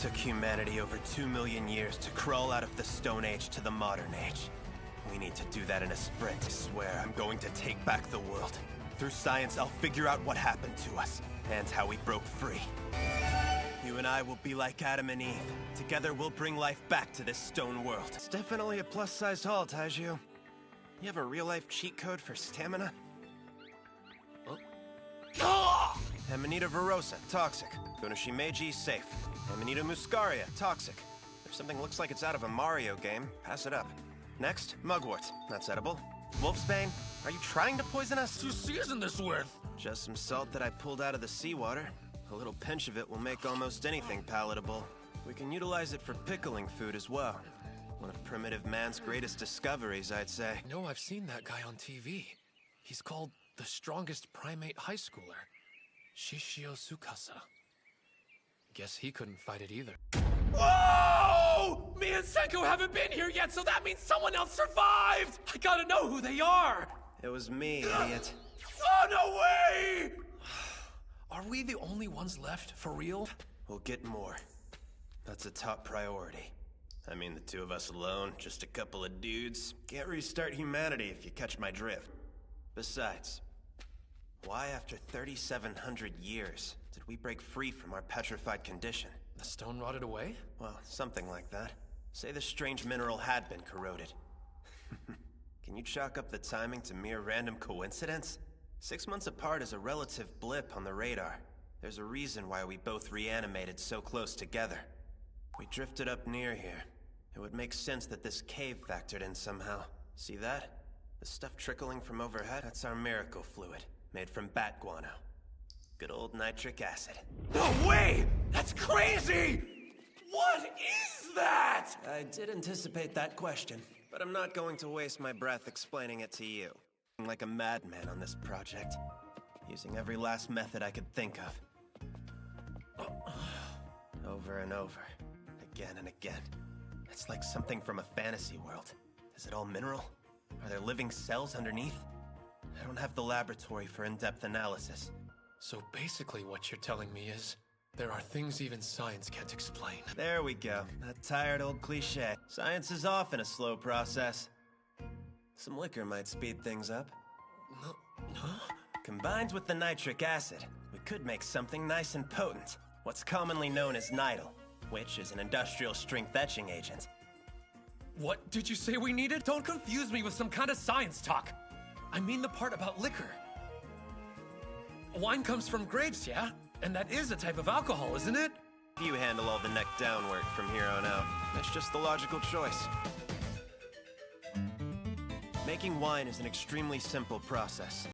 took humanity over 2 million years to crawl out of the Stone Age to the modern age. We need to do that in a sprint. I swear I'm going to take back the world. Through science, I'll figure out what happened to us, and how we broke free. You and I will be like Adam and Eve. Together we'll bring life back to this stone world. It's definitely a plus-sized haul, Taiju. You have a real-life cheat code for stamina? Oh. Amanita verosa, toxic. Konoshimeji, safe. Amanita muscaria, toxic. If something looks like it's out of a Mario game, pass it up. Next, mugwort. That's edible. Wolfsbane, are you trying to poison us? To season this with? Just some salt that I pulled out of the seawater. A little pinch of it will make almost anything palatable. We can utilize it for pickling food as well. One of primitive man's greatest discoveries, I'd say. No, I've seen that guy on TV. He's called the strongest primate high schooler. Shishio Tsukasa. Guess he couldn't fight it either. Whoa! Me and Senko haven't been here yet, so that means someone else survived! I gotta know who they are! It was me, idiot. Oh, no way! Are we the only ones left, for real? We'll get more. That's a top priority. I mean, the two of us alone, just a couple of dudes, can't restart humanity if you catch my drift. Besides, why after 3,700 years did we break free from our petrified condition? The stone rotted away? Well, something like that. Say the strange mineral had been corroded. Can you chalk up the timing to mere random coincidence? 6 months apart is a relative blip on the radar. There's a reason why we both reanimated so close together. We drifted up near here. It would make sense that this cave factored in somehow. See that? The stuff trickling from overhead? That's our miracle fluid, made from bat guano. Good old nitric acid. No way! That's crazy! What is that? I did anticipate that question, but I'm not going to waste my breath explaining it to you. I'm like a madman on this project, using every last method I could think of. Over and over, again and again. It's like something from a fantasy world. Is it all mineral? Are there living cells underneath? I don't have the laboratory for in-depth analysis. So basically what you're telling me is, there are things even science can't explain. There we go. That tired old cliche. Science is often a slow process. Some liquor might speed things up. Combined with the nitric acid, we could make something nice and potent. What's commonly known as nidal, which is an industrial strength etching agent. What did you say we needed? Don't confuse me with some kind of science talk. I mean the part about liquor. Wine comes from grapes, yeah? And that is a type of alcohol, isn't it? You handle all the neck down work from here on out. That's just the logical choice. Making wine is an extremely simple process.